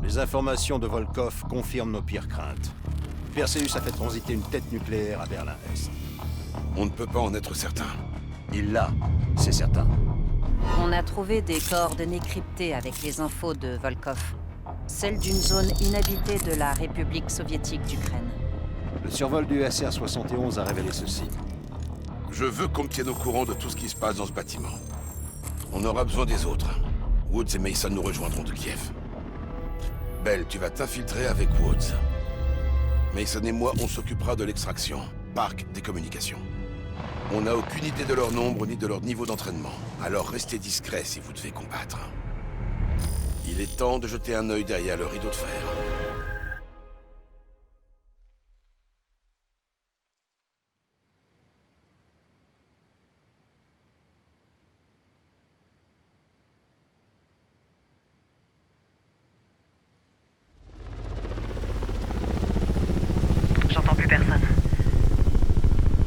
Les informations de Volkov confirment nos pires craintes. Perseus a fait transiter une tête nucléaire à Berlin-Est. On ne peut pas en être certain. Il l'a, c'est certain. On a trouvé des coordonnées cryptées avec les infos de Volkov. Celles d'une zone inhabitée de la République soviétique d'Ukraine. Le survol du SR-71 a révélé ceci. Je veux qu'on me tienne au courant de tout ce qui se passe dans ce bâtiment. On aura besoin des autres. Woods et Mason nous rejoindront de Kiev. Bell, tu vas t'infiltrer avec Woods. Mason et moi, on s'occupera de l'extraction. Park, des communications. On n'a aucune idée de leur nombre ni de leur niveau d'entraînement. Alors restez discrets si vous devez combattre. Il est temps de jeter un œil derrière le rideau de fer. J'entends plus personne.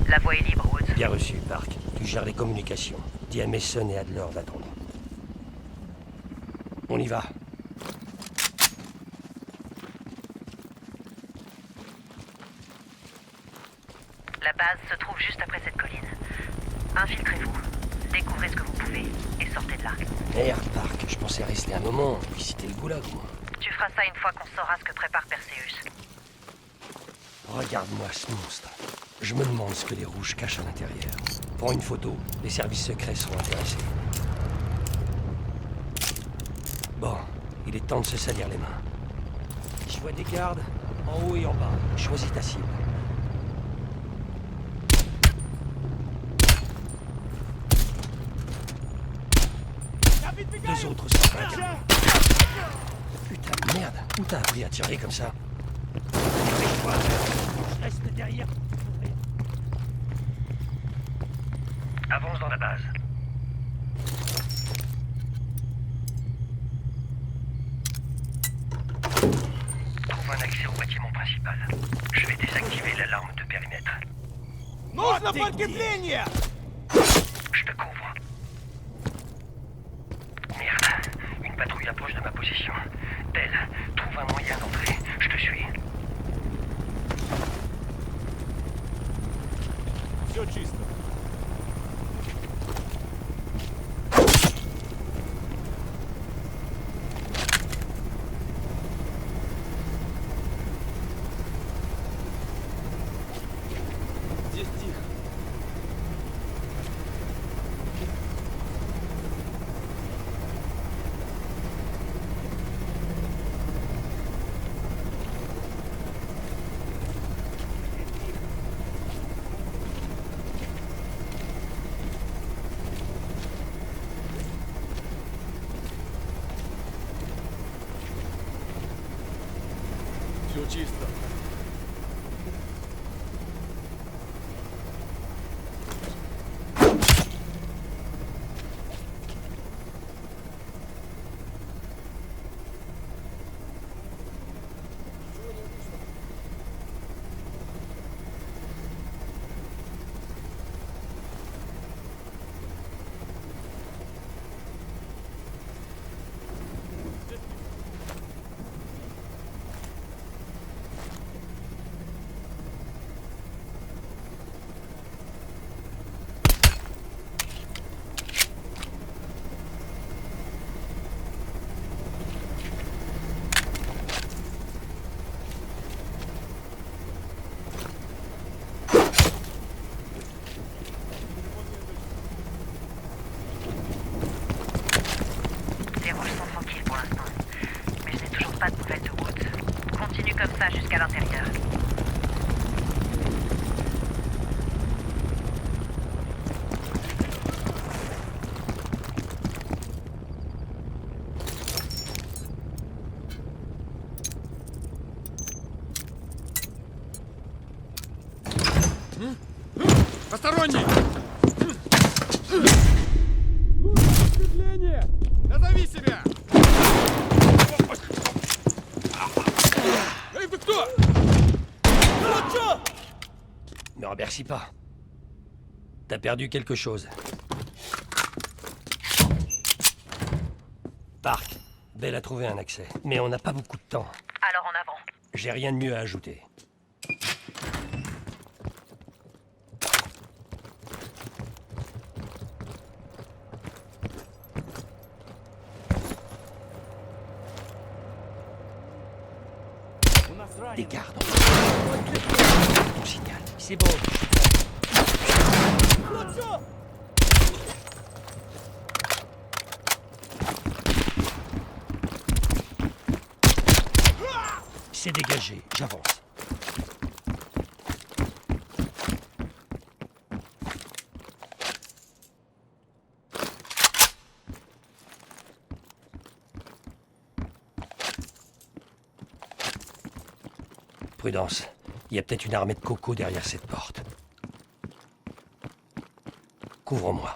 La voie est libre, Woods. Bien reçu, Park. Tu gères les communications. Dis à Mason et Adler d'attendre. On y va. La base se trouve juste après cette colline. Infiltrez-vous. Découvrez ce que vous pouvez et sortez de là. Merde, Park. Je pensais rester un moment, puis c'était le goulag, moi. Tu feras ça une fois qu'on saura ce que prépare Perseus. Regarde-moi ce monstre. Je me demande ce que les rouges cachent à l'intérieur. Prends une photo. Les services secrets seront intéressés. Bon, il est temps de se salir les mains. Je vois des gardes, en haut et en bas. Choisis ta cible. Deux autres sont pas là. Putain, merde. Où t'as appris à tirer comme ça? Je reste derrière. Avance dans la base. Trouve un accès au bâtiment principal. Je vais désactiver l'alarme de périmètre. Нужно подкрепление! Je te couvre. Merde. Une patrouille approche de ma position. Bell, trouve un moyen d'entrer. Je te suis. Все чисто. Здесь тихо. Все чисто. Les rouges sont tranquilles pour l'instant. Mais je n'ai toujours pas de nouvelles de Woods. Continue comme ça jusqu'à l'intérieur. Посторонний! Подкрепление! Назови себя! Эй, ты кто? Ну чё? Ne remercie pas. T'as perdu quelque chose. Park, Belle a trouvé un accès, mais on n'a pas beaucoup de temps. Alors en avant. J'ai rien de mieux à ajouter. Des gardes. Ton signal. C'est bon. C'est dégagé. J'avance. Prudence. Il y a peut-être une armée de cocos derrière cette porte. Couvre-moi.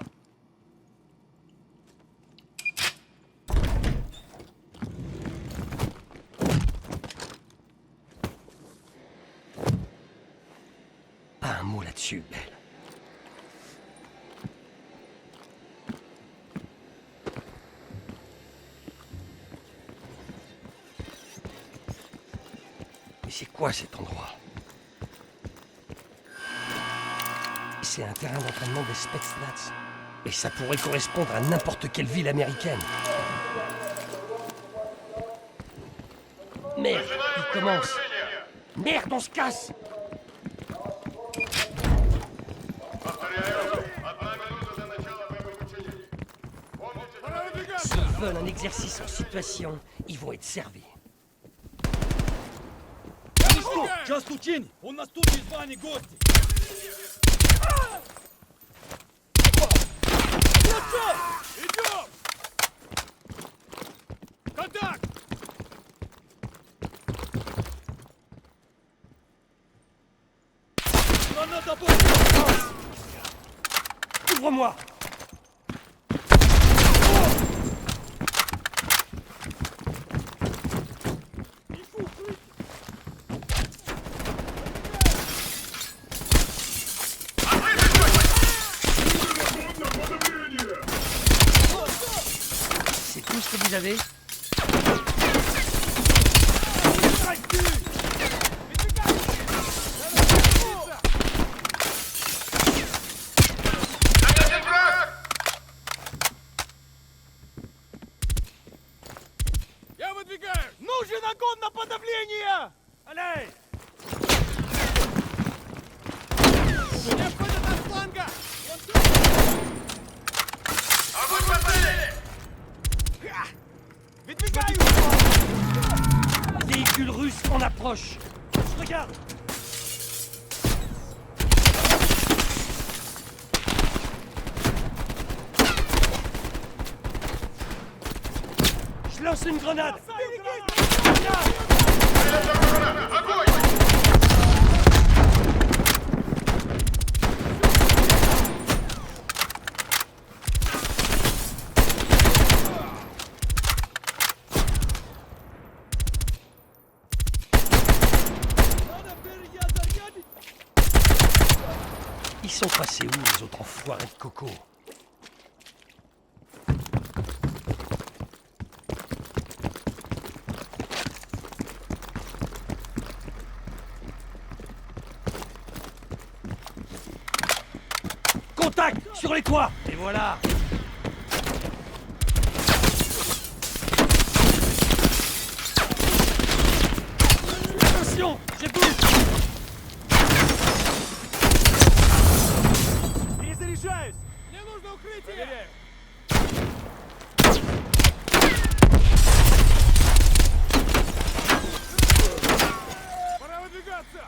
Pas un mot là-dessus, Belle. Mais c'est quoi cet endroit? C'est un terrain d'entraînement des Spetsnaz. Et ça pourrait correspondre à n'importe quelle ville américaine. Merde, il commence. Merde, on se casse. S'ils veulent un exercice en situation, ils vont être servis. Час учений! У нас тут незваные гости! Идем! Контакт! Граната бомба! Ouvre-moi. C'est tout ce que vous avez? Я выдвигаю! Нужен огонь на подавление! Алей! Мне входят от фланга! Огонь по цели! Выдвигаю! Véhicule russe en approche. Je regarde. Je lance une grenade. Ils sont passés où, les autres enfoirés de coco? Contact sur les toits. Et voilà. Attention, j'ai boule. Перезаряжаюсь! Мне нужно укрытие! Пора выдвигаться!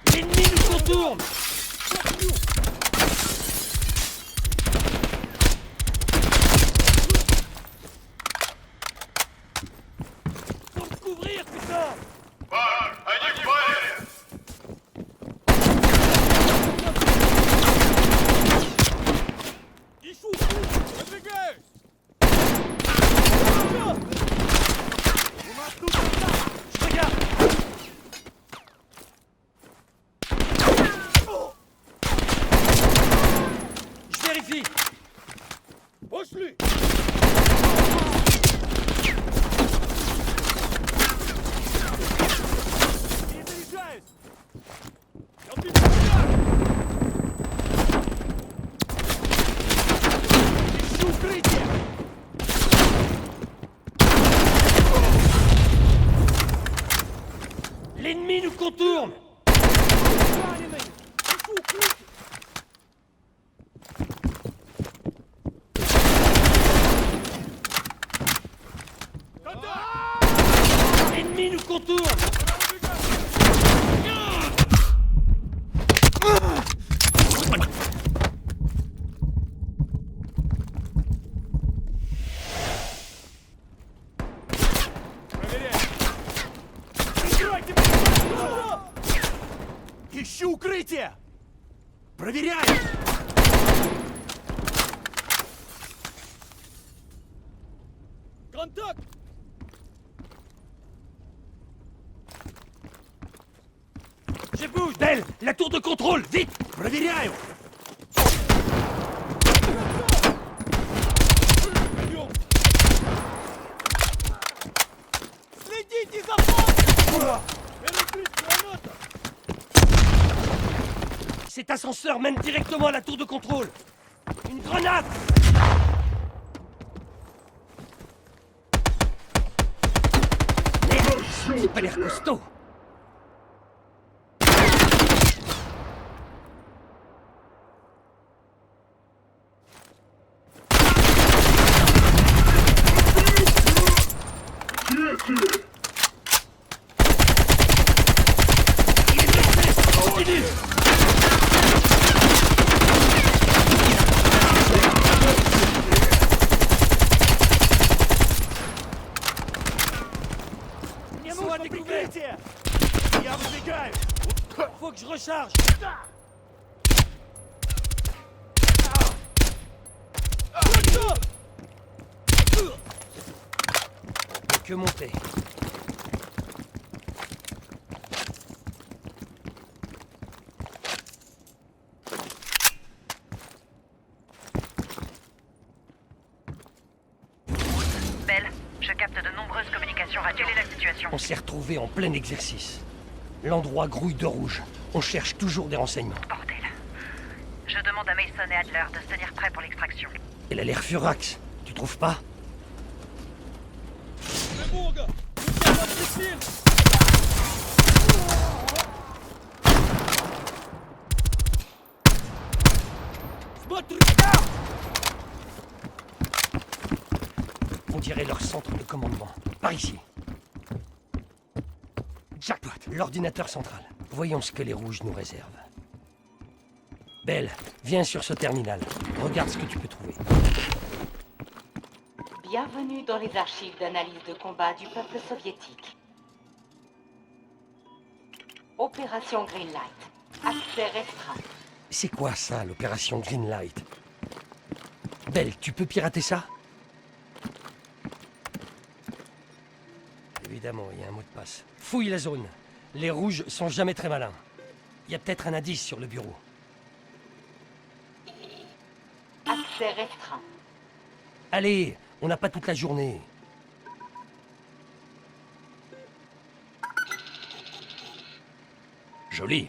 L'ennemi nous contourne. Faut me couvrir, putain. Ищу! Выдвигаюсь! У нас тут Je regarde. Je vérifie. пошли! qu'on tourne! Ennemi nous contourne! Ищу укрытие! Проверяю! Контакт! Je bouge! Belle! La tour de contrôle! Vite! Проверяю! Следите за фронтом! Граната! Cet ascenseur mène directement à la tour de contrôle! Une grenade! Merde! C'est pas l'air costaud! Continue! Мне Soit нужно découvert. прикрытие! Я выдвигаю! Faut que je recharge! Que monter. Belle, je capte de nombreuses communications radio. Quelle est la situation? On s'est retrouvés en plein exercice. L'endroit grouille de rouge. On cherche toujours des renseignements. Bordel. Je demande à Mason et Adler de se tenir prêts pour l'extraction. Elle a l'air furax. Tu trouves pas? Тревога! Удар прицель! Смотри! On dirait leur centre de commandement. Par ici. Jackpot, l'ordinateur central. Voyons ce que les rouges nous réservent. Belle, viens sur ce terminal. Regarde ce que tu peux trouver. Bienvenue dans les archives d'analyse de combat du peuple soviétique. Opération Greenlight. Accès restreint. C'est quoi ça, l'opération Greenlight? Belle, tu peux pirater ça? Évidemment, il y a un mot de passe. Fouille la zone. Les rouges sont jamais très malins. Il y a peut-être un indice sur le bureau. Accès restreint. Allez, on n'a pas toute la journée. Joli.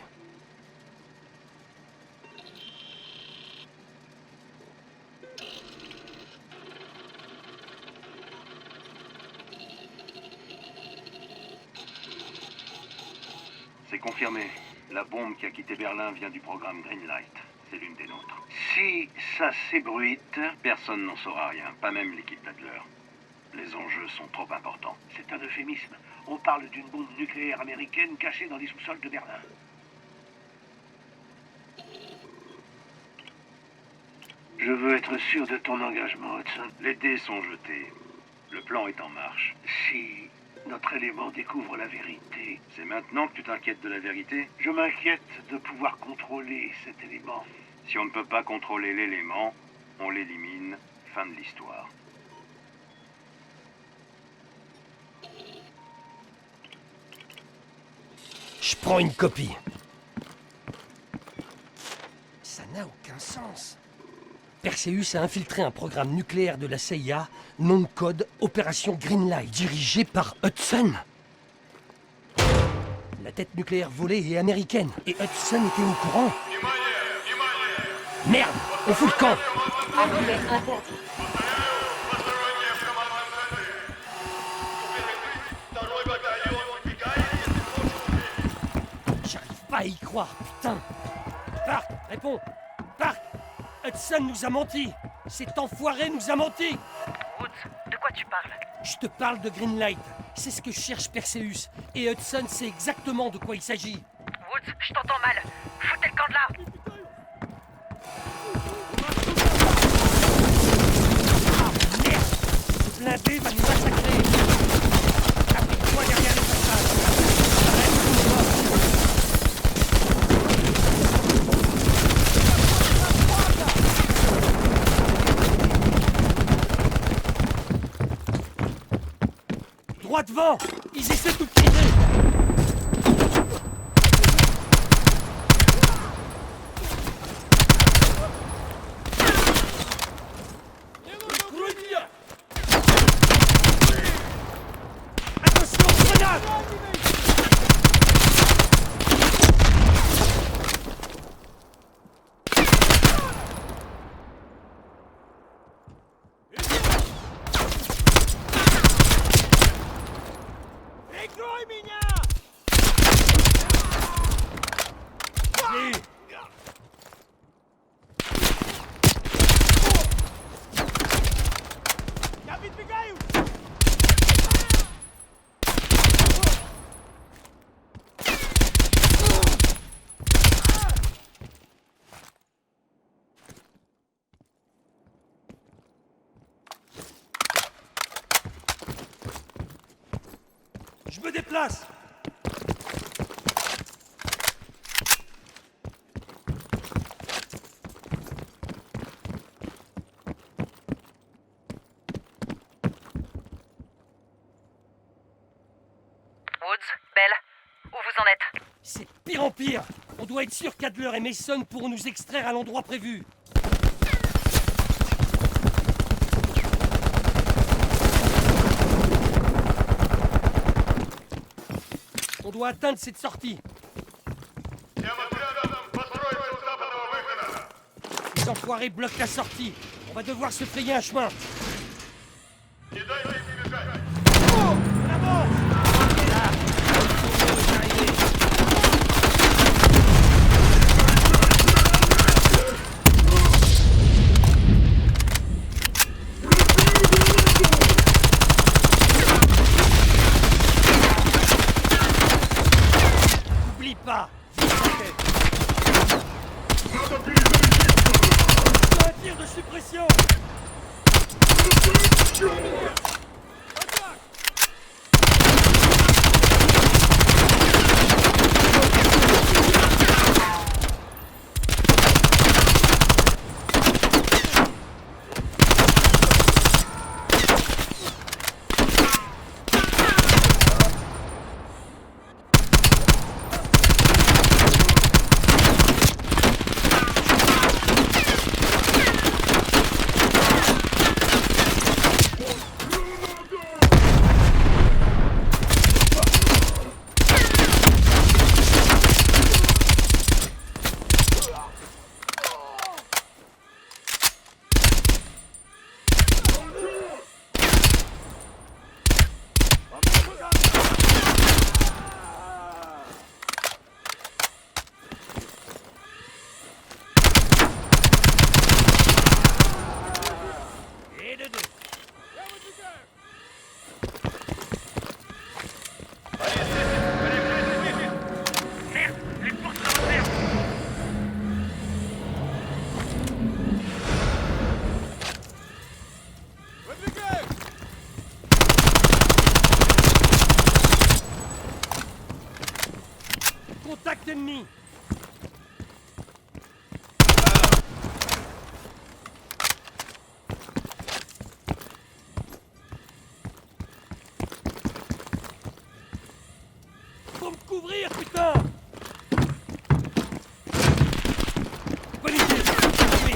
C'est confirmé. La bombe qui a quitté Berlin vient du programme Greenlight. C'est l'une des nôtres. Si ça s'ébruite, personne n'en saura rien, pas même l'équipe d'Adler. Les enjeux sont trop importants. C'est un euphémisme. On parle d'une bombe nucléaire américaine cachée dans les sous-sols de Berlin. Je veux être sûr de ton engagement, Hudson. Les dés sont jetés. Le plan est en marche. Si notre élément découvre la vérité, C'est maintenant que tu t'inquiètes de la vérité? je m'inquiète de pouvoir contrôler cet élément. Si on ne peut pas contrôler l'élément, on l'élimine. Fin de l'histoire. Je prends une copie. Ça n'a aucun sens. Perseus a infiltré un programme nucléaire de la CIA, nom de code Opération Greenlight, dirigé par Hudson. La tête nucléaire volée est américaine, et Hudson était au courant. Merde, on fout le camp. Accès interdit. à y croire, putain. Park, réponds. Park, Hudson nous a menti. Cet enfoiré nous a menti. Woods, de quoi tu parles? Je te parle de Greenlight. C'est ce que cherche Perseus. Et Hudson sait exactement de quoi il s'agit. Woods, je t'entends mal. Foutez le camp de là. Merde! Ce blindé va nous massacrer! Applique-toi derrière le passage! Arrête tout droit devant! Ils essaient de nous tirer! Attention, grenade! Прикрой меня! Allez! Я подбегаю! Je me déplace! Woods, Bell, où vous en êtes? C'est pire en pire! On doit être sûr qu'Adler et Mason pourront nous extraire à l'endroit prévu. On doit atteindre cette sortie. Les enfoirés bloquent la sortie. On va devoir se frayer un chemin. Oh, la mort! Là. N'oublie pas. Un tir de suppression. Contact ennemi. Faut me couvrir, putain. Bonne idée. Oui.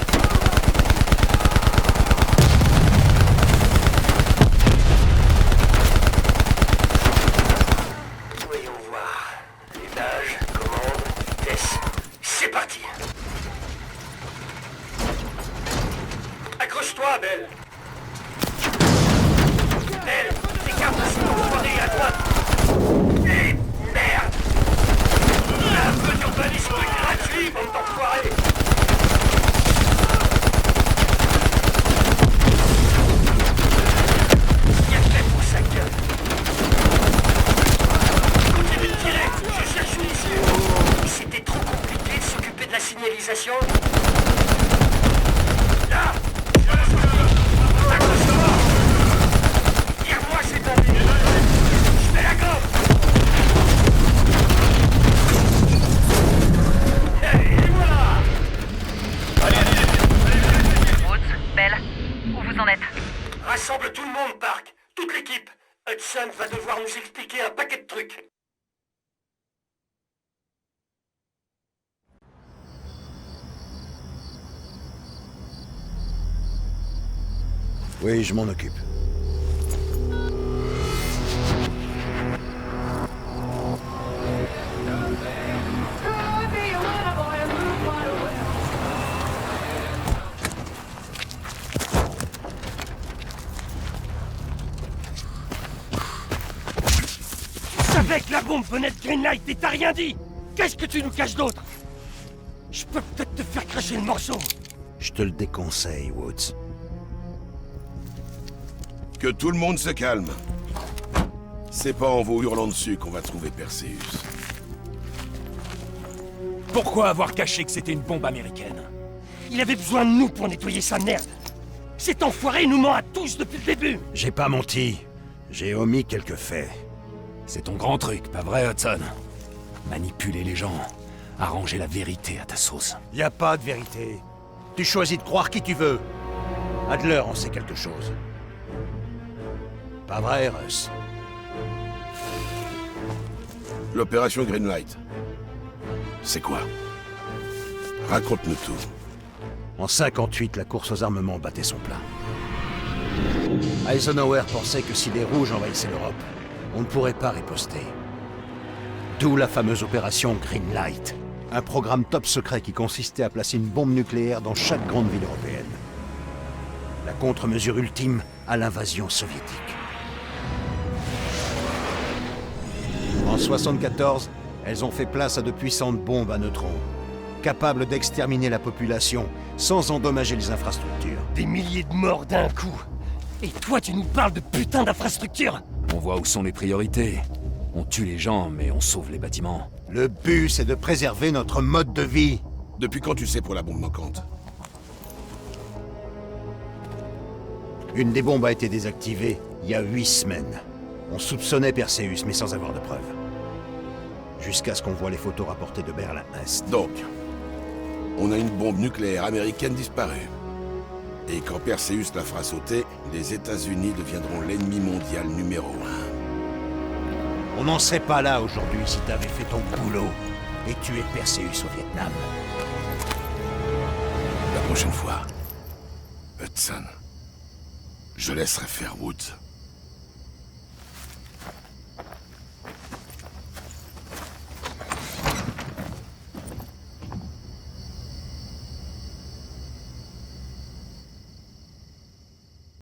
Voyons voir. Étage, commande, vitesse. C'est parti. Accroche-toi, Belle. Belle, écarte-toi à droite. Et merde. va devoir nous expliquer un paquet de trucs. Oui, je m'en occupe. Tu savais que la bombe venait de Greenlight et t'as rien dit. Qu'est-ce que tu nous caches d'autre? Je peux peut-être te faire cracher le morceau. Je te le déconseille, Woods. Que tout le monde se calme. C'est pas en vous hurlant dessus qu'on va trouver Perseus. Pourquoi avoir caché que c'était une bombe américaine? Il avait besoin de nous pour nettoyer sa merde. Cet enfoiré nous ment à tous depuis le début. J'ai pas menti. J'ai omis quelques faits. C'est ton grand truc, pas vrai, Hudson? Manipuler les gens, arranger la vérité à ta sauce. Y a pas de vérité. Tu choisis de croire qui tu veux. Adler en sait quelque chose. Pas vrai, Russ? L'opération Greenlight. C'est quoi? Raconte-nous tout. En 58, la course aux armements battait son plein. Eisenhower pensait que si les Rouges envahissaient l'Europe, on ne pourrait pas riposter. D'où la fameuse opération Greenlight. Un programme top secret qui consistait à placer une bombe nucléaire dans chaque grande ville européenne. La contre-mesure ultime à l'invasion soviétique. En 74, elles ont fait place à de puissantes bombes à neutrons, capables d'exterminer la population sans endommager les infrastructures. Des milliers de morts d'un coup. Et toi, tu nous parles de putain d'infrastructure? On voit où sont les priorités. On tue les gens, mais on sauve les bâtiments. Le but, c'est de préserver notre mode de vie. Depuis quand tu sais pour la bombe manquante? Une des bombes a été désactivée il y a 8 semaines. On soupçonnait Perseus, mais sans avoir de preuves. Jusqu'à ce qu'on voit les photos rapportées de Berlin-Est. Donc, on a une bombe nucléaire américaine disparue. Et quand Perseus la fera sauter, les États-Unis deviendront l'ennemi mondial numéro 1. On n'en serait pas là aujourd'hui si t'avais fait ton boulot et tué Perseus au Vietnam. La prochaine fois, Hudson, je laisserai faire Woods.